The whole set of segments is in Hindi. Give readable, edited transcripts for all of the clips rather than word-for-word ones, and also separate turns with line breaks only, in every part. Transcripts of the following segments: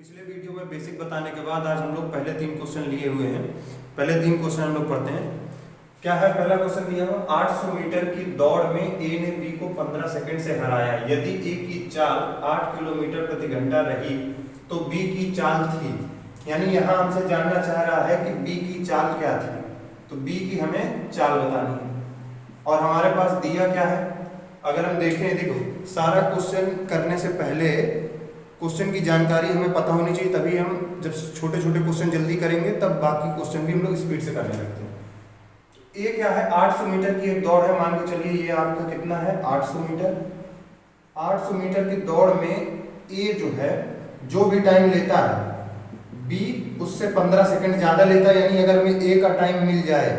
पिछले वीडियो में बेसिक बताने के बाद आज हम लोग पहले 3 क्वेश्चन लिए हुए हैं। पहले 3 क्वेश्चन हम लोग पढ़ते हैं। क्या है पहला क्वेश्चन दिया हुआ, 800 मीटर की दौड़ में ए ने बी को 15 सेकंड से हराया। यदि ए की चाल 8 किलोमीटर प्रति घंटा रही तो बी की चाल थी। यानी यहाँ हमसे जानना चाह रहा है कि बी की चाल क्या थी, तो बी की हमें चाल बतानी है। और हमारे पास दिया क्या है, अगर हम देखें, देखो सारा क्वेश्चन करने से पहले क्वेश्चन की जानकारी हमें पता होनी चाहिए, तभी हम जब छोटे छोटे क्वेश्चन जल्दी करेंगे तब बाकी क्वेश्चन भी हम लोग स्पीड से करने लगते हैं। ये क्या है, 800 मीटर की एक दौड़ है। मान के चलिए ये आपका कितना है, 800 मीटर। 800 मीटर की दौड़ में ए जो है जो भी टाइम लेता है बी उससे 15 सेकंड ज्यादा लेता है। यानी अगर हमें ए का टाइम मिल जाए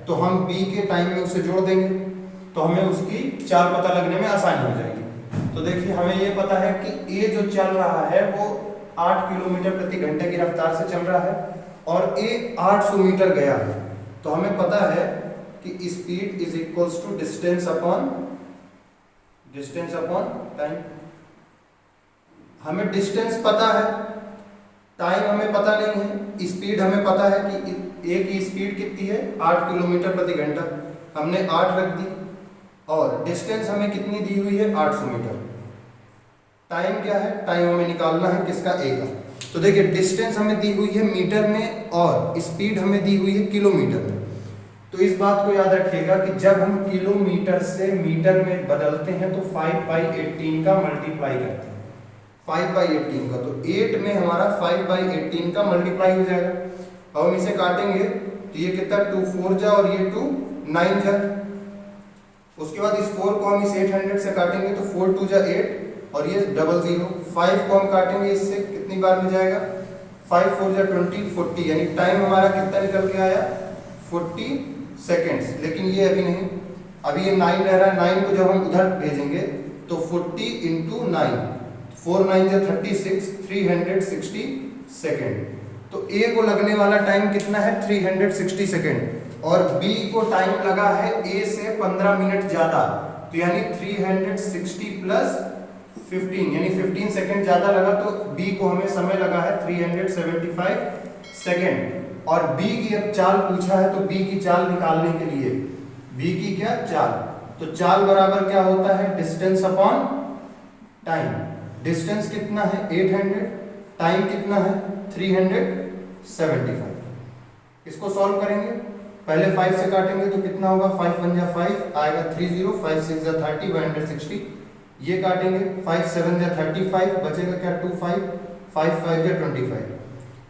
तो हम बी के टाइम में उसे जोड़ देंगे तो हमें उसकी चाल पता लगने में आसानी हो जाएगी। तो देखिए हमें ये पता है कि ए जो चल रहा है वो 8 किलोमीटर प्रति घंटे की रफ्तार से चल रहा है और ए 800 मीटर गया है। तो हमें पता है कि speed is equals to distance upon time. हमें डिस्टेंस पता है, टाइम हमें पता नहीं है। स्पीड हमें पता है कि ए की स्पीड कितनी है, 8 किलोमीटर प्रति घंटा। हमने 8 रख दी और डिस्टेंस हमें कितनी दी हुई है, 800 मीटर। टाइम क्या है, टाइम हमें निकालना है किसका, ए का। तो देखिए डिस्टेंस हमें दी हुई है मीटर में और स्पीड हमें दी हुई है किलोमीटर में। तो इस बात को याद रखिएगा कि जब हम किलोमीटर से मीटर में बदलते हैं तो 5/18 का मल्टीप्लाई करते हैं, 5/18 का। तो 8 में हमारा 5/18 का मल्टीप्लाई हो जाएगा। अब हम इसे काटेंगे तो ये कितना, 2 4 जा और ये 2 9 जा। उसके बाद इस 4 को हम इस 800 से काटेंगे तो 4 2 जा 8 और ये 00। 5 को हम काटेंगे इससे, कितनी बार में जाएगा, 5 4 जा 20 40। यानी टाइम हमारा कितना निकल के आया, 40 सेकेंड्स। लेकिन ये अभी नहीं, अभी ये 9 रह रहा है। 9 को जब हम उधर भेजेंगे तो 40 × 9, 4 9 जा 36, 360 सेकेंड। तो ए को लगने वाला टाइम कितना है, 360 सेकेंड। और बी को टाइम लगा है ए से 15 मिनट ज्यादा, तो यानी 360 प्लस 15 यानी 15 सेकेंड ज्यादा लगा। तो बी को हमें समय लगा है 375 सेकेंड। और बी की अब चाल पूछा है तो बी की चाल निकालने के लिए बी की क्या चाल, तो चाल बराबर क्या होता है, डिस्टेंस अपॉन टाइम। डिस्टेंस कितना है 800, टाइम कितना है 375। इसको सॉल्व करेंगे, पहले 5 से काटेंगे तो कितना होगा, 5 1 जा 5 आएगा 30, 5 6 जा 30 160। ये काटेंगे 5 7 जा 35, बचेगा क्या 2 5 5 5 जा 25।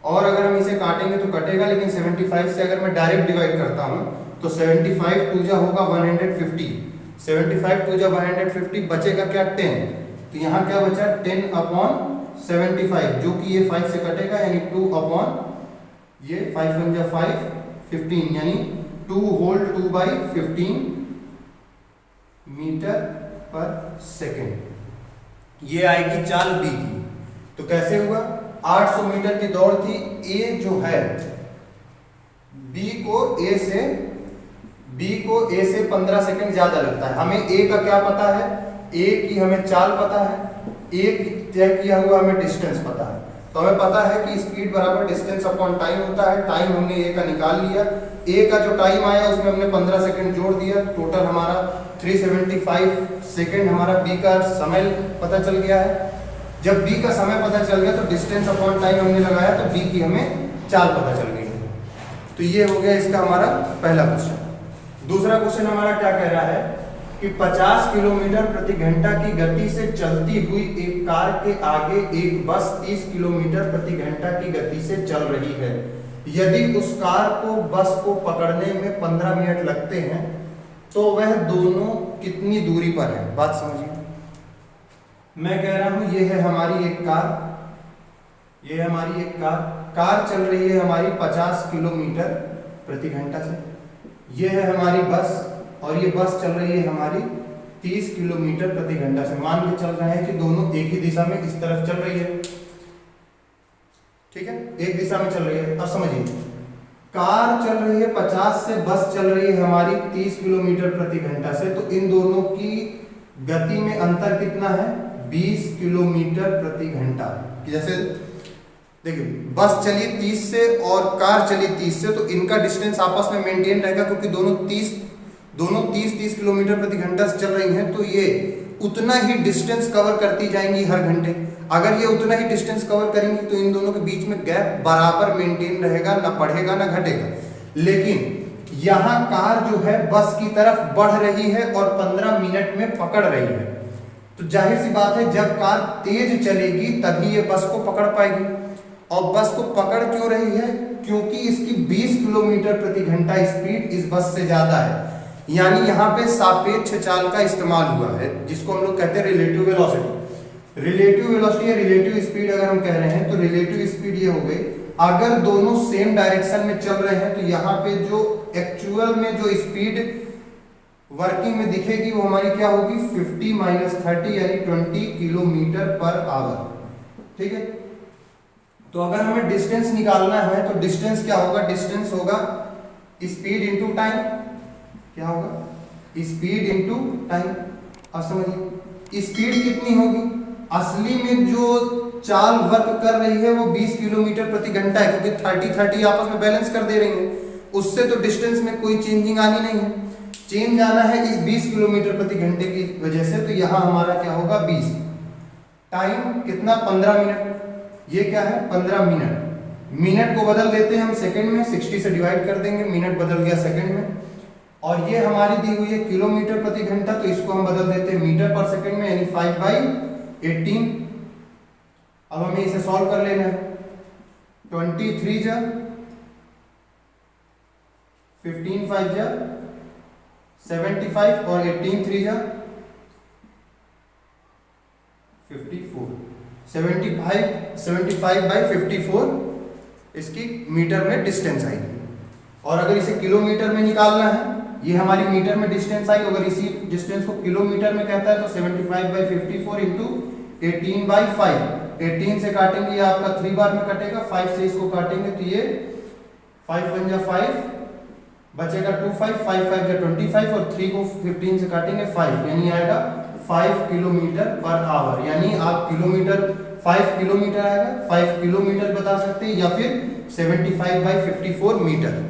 और अगर हम इसे काटेंगे तो कटेगा, लेकिन 75 से अगर मैं डायरेक्ट डिवाइड करता हूं तो 75 2 जा होगा 150, 75 2 जा 150, बचेगा क्या 10। तो यहाँ क्या बचा 10/75, जो कि ये 5 से कटेगा यानी 2 ये 5 1 जा 5 15 यानी 2 होल 2/15 मीटर पर सेकेंड। ये आएगी चाल बी की। तो कैसे हुआ, 800 मीटर की दौड़ थी, ए जो है बी को ए से 15 सेकंड ज्यादा लगता है। हमें ए का क्या पता है, ए की हमें चाल पता है, ए तय किया हुआ हमें डिस्टेंस पता है। तो हमें पता है कि स्पीड बराबर डिस्टेंस अपॉन टाइम होता है। टाइम हमने ए का निकाल लिया, ए का जो टाइम आया उसमें हमने 15 सेकंड जोड़ दिया, टोटल हमारा 375 सेकंड हमारा बी का समय पता चल गया है। जब बी का समय पता चल गया तो डिस्टेंस अपॉन टाइम हमने लगाया तो बी की हमें चाल पता चल गई। तो ये हो गया इसका हमारा पहला क्वेश्चन। दूसरा क्वेश्चन हमारा क्या कह रहा है कि 50 किलोमीटर प्रति घंटा की गति से चलती हुई एक कार के आगे एक बस 30 किलोमीटर प्रति घंटा की गति से चल रही है। यदि उस कार को बस को पकड़ने में 15 मिनट लगते हैं तो वह दोनों कितनी दूरी पर है। बात समझिए, मैं कह रहा हूं ये है हमारी एक कार, ये है हमारी एक कार चल रही है हमारी 50 किलोमीटर प्रति घंटा से। ये है हमारी बस और ये बस चल रही है हमारी 30 किलोमीटर प्रति घंटा से। मान के चल रहे हैं कि दोनों एक ही दिशा में इस तरफ चल रही है, ठीक है, एक दिशा में चल रही है। अब समझिए, कार चल रही है 50 से, बस चल रही है हमारी 30 किलोमीटर प्रति घंटा से। तो इन दोनों की गति में अंतर कितना है, 20 किलोमीटर प्रति घंटा। जैसे देखिए बस चली 30 से और कार चली 30 से, तो इनका डिस्टेंस आपस में मेंटेन रहेगा, क्योंकि दोनों 30 किलोमीटर प्रति घंटा से चल रही हैं, तो ये उतना ही डिस्टेंस कवर करती जाएंगी हर घंटे। अगर ये उतना ही डिस्टेंस कवर करेंगी तो इन दोनों के बीच में गैप बराबर मेंटेन रहेगा, ना बढ़ेगा ना घटेगा। लेकिन यहाँ कार जो है बस की तरफ बढ़ रही है और 15 मिनट में पकड़ रही है, तो जाहिर सी बात है जब कार तेज चलेगी तभी ये बस को पकड़ पाएगी। और बस को पकड़ क्यों रही है? क्योंकि इसकी 20 किलोमीटर प्रति घंटा स्पीड इस बस से ज्यादा है, यानी यहाँ पे सापेक्ष चाल का इस्तेमाल हुआ है, जिसको हम लोग कहते हैं रिलेटिव वेलोसिटी। रिलेटिव वेलोसिटी या रिलेटिव स्पीड अगर हम कह रहे हैं तो रिलेटिव स्पीड ये हो गई, अगर दोनों सेम डायरेक्शन में चल रहे हैं तो यहाँ पे जो एक्चुअल में जो स्पीड वर्किंग में दिखेगी वो हमारी क्या होगी, 50 - 30 यानी 20 किलोमीटर पर आवर। ठीक है, तो अगर हमें डिस्टेंस निकालना है तो डिस्टेंस क्या होगा? डिस्टेंस होगा स्पीड इनटू टाइम। क्या होगा? Speed into time. अब समझिए स्पीड कितनी होगी? असली में जो चाल वर्क कर रही है वो 20 किलोमीटर प्रति घंटा है, क्योंकि 30 आपस में बैलेंस कर दे रही है, उससे तो डिस्टेंस में कोई चेंजिंग आनी नहीं है। चेंज आना है इस 20 किलोमीटर प्रति घंटे की वजह से, तो यहां हमारा क्या होगा 20। टाइम कितना? 15 मिनट। ये क्या है? 15 मिनट। मिनट को बदल देते हैं हम सेकंड में, 60 से डिवाइड कर देंगे, मिनट बदल गया सेकंड में। और ये हमारी दी हुई है किलोमीटर प्रति घंटा, तो इसको हम बदल देते हैं मीटर पर सेकंड में, यानी 5/18। अब हमें इसे सॉल्व कर लेना है। 23 जा 15 5 जा 75 और 18 3 जा 54। 75/54 इसकी मीटर में डिस्टेंस आएगी। और अगर इसे किलोमीटर में निकालना है, ये हमारी मीटर में डिस्टेंस आई, अगर इसी डिस्टेंस को किलोमीटर में कहता है तो 75/54 इंटू 18/5। 18 से काटेंगे आपका 3 बार में कटेगा, 5 से इसको काटेंगे तो ये 5 1 जा 5 बचेगा 2 5 5 5 जा 25 और 3 को 15 से काटेंगे 5, यानी आएगा 5 किलोमीटर पर आवर। यानी आप किलोमीटर 5 किलोमीटर आएगा, 5 किलोमीटर बता सकते हैं, या फिर 75/54 मीटर,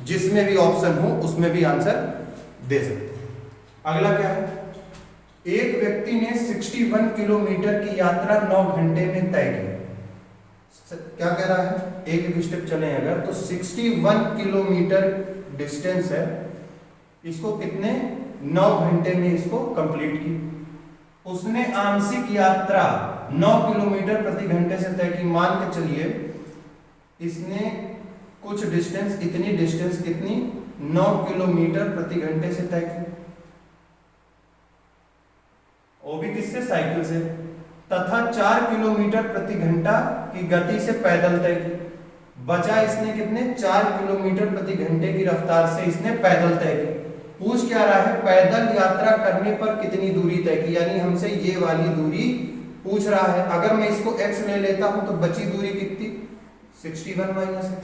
जिसमें भी ऑप्शन हो उसमें भी आंसर दे सकते हैं। अगला क्या है? एक व्यक्ति ने 61 किलोमीटर की यात्रा 9 घंटे में तय की। क्या कह रहा है? एक स्टेप चले अगर तो 61 किलोमीटर डिस्टेंस है, इसको कितने 9 घंटे में इसको कंप्लीट की। उसने आंशिक यात्रा 9 किलोमीटर प्रति घंटे से तय की। मान के चलिए इसने कुछ डिस्टेंस, इतनी डिस्टेंस कितनी 9 किलोमीटर प्रति घंटे से तय की, वो भी किससे? साइकिल से, तथा 4 किलोमीटर प्रति घंटा की गति से पैदल तय की। बचा इसने कितने? 4 किलोमीटर प्रति घंटे की रफ्तार से इसने पैदल तय की। पूछ क्या रहा है? पैदल यात्रा करने पर कितनी दूरी तय की, यानी हमसे ये वाली दूरी पूछ रहा है। अगर मैं इसको x ले लेता हूं तो बची दूरी कितनी? 61 - x।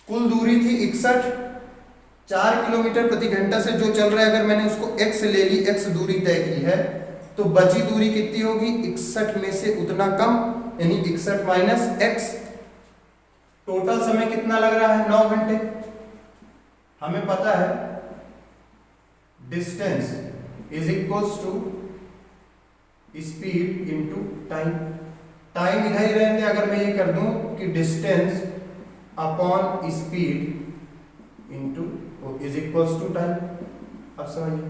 कुल दूरी थी 61, 4 किलोमीटर प्रति घंटा से जो चल रहा है, अगर मैंने उसको x ले ली, x दूरी तय की है, तो बची दूरी कितनी होगी? 61 में से उतना कम, यानी 61 - x। टोटल समय कितना लग रहा है? 9 घंटे। हमें पता है distance is equals to speed into time. Time इधर ही रहने, अगर मैं ये कर दूं कि distance upon speed into is equals to time. अब समझिए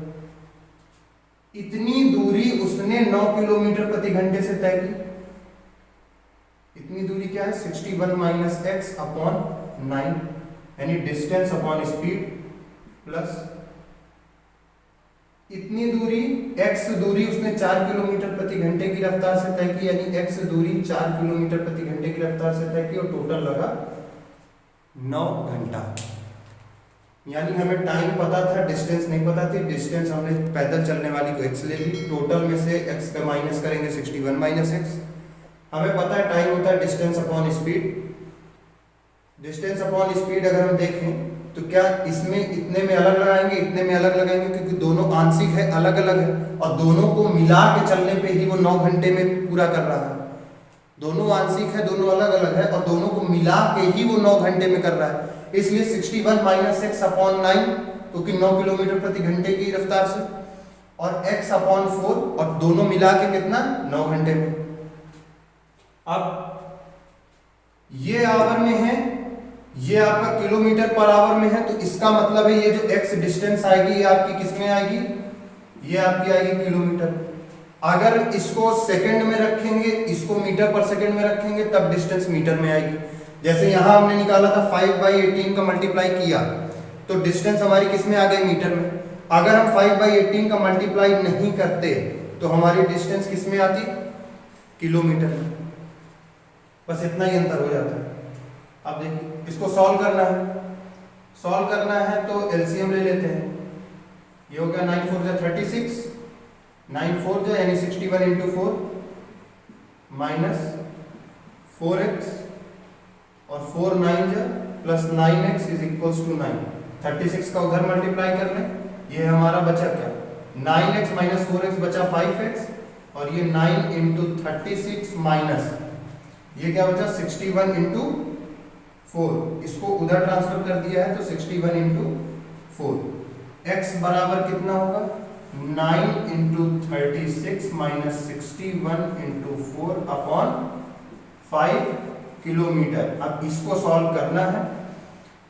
इतनी दूरी उसने 9 किलोमीटर प्रति घंटे से तय की। इतनी दूरी क्या है? 61 - x अपॉन 9, यानी डिस्टेंस अपॉन स्पीड प्लस इतनी दूरी, x दूरी उसने 4 किलोमीटर प्रति घंटे की रफ्तार से तय की, यानी x दूरी 4 किलोमीटर प्रति घंटे की रफ्तार से तय की, और टोटल लगा 9 घंटा। यानी हमें टाइम पता था, डिस्टेंस नहीं पता थी। डिस्टेंस हमने पैदल चलने वाली को x ले ली, टोटल में से x का माइनस करेंगे 61 - x। हमें पता है टाइम होता है distance upon speed. Distance upon speed अगर हम देखें तो क्या इसमें इतने में अलग लगाएंगे, इतने में अलग लगाएंगे, क्योंकि दोनों आंशिक है, अलग अलग है, और दोनों को मिला के चलने पे ही वो 9 घंटे में पूरा कर रहा है। दोनों आंशिक है, दोनों अलग अलग है, और दोनों को मिला के ही वो 9 घंटे में कर रहा है। इसलिए 61 माइनस एक्स अपॉन 9, क्योंकि 9 किलोमीटर प्रति घंटे की रफ्तार से, और x अपॉन 4, और दोनों मिला के कितना, 9 घंटे में। अब ये आवर में है, ये आपका किलोमीटर पर आवर में है, तो इसका मतलब है ये जो x डिस्टेंस आएगी ये आपकी किस में आएगी, ये आपकी आएगी किलोमीटर। अगर इसको सेकंड में रखेंगे, इसको मीटर पर सेकंड में रखेंगे, तब डिस्टेंस मीटर में आएगी। जैसे यहां हमने निकाला था 5/18 का मल्टीप्लाई किया तो डिस्टेंस हमारी किस में आ गई, मीटर में। अगर हम 5/18 का मल्टीप्लाई नहीं करते तो हमारी डिस्टेंस किस में आती, किलोमीटर में। बस इतना ही अंतर हो जाता है। अब देखिए इसको सॉल्व करना है, सॉल्व करना है तो एलसीएम ले लेते हैं। ये हो गया 9 4 36, 9 4 यानी 61 इंटू 4 माइनस 4x और 4 9 plus 9x is equals to 9। 36 का उधर मल्टीप्लाई कर लें, ये हमारा बचा क्या, 9x माइनस 4x बचा 5x, और ये 9 इंटू 36 माइनस ये क्या बचा 61 इंटू 4, इसको उधर ट्रांसफर कर दिया है तो 61 इंटू 4, x बराबर कितना होगा 9 into 36 minus 61 into 4 upon 5 kilometre. अब इसको सॉल्व करना है,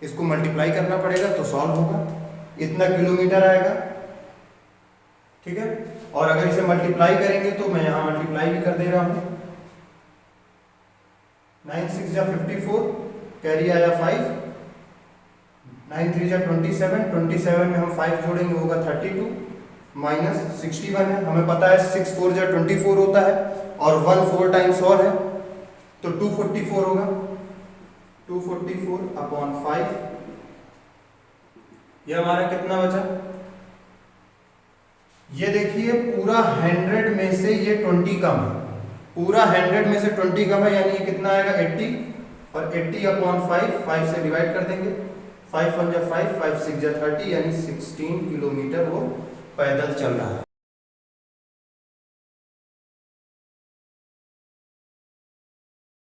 इसको मल्टीप्लाई करना पड़ेगा तो सॉल्व होगा, इतना किलोमीटर आएगा, ठीक है। और अगर इसे मल्टीप्लाई करेंगे तो मैं यहां मल्टीप्लाई भी कर दे रहा हूं, 9 6 जा 54, कैरी आया 5, 9 3 जा 27, 27 में हम 5 जोड़ेंगे होगा 32, माइनस 61 है, हमें पता है 6 4 जा 24 होता है, और 1 4 टाइम्स और है तो 244 होगा, 244 अपॉन 5, ये हमारा कितना बचा, ये देखिए पूरा 100 में से ये 20 कम है, पूरा 100 में से 20 कम है, यानी ये कितना आएगा 80, और 80 अपॉन 5 से डिवाइड कर देंगे, 5 1 जा 5, 5 6 जा 30, यानी 16 किलोमीटर वो पैदल चल रहा है।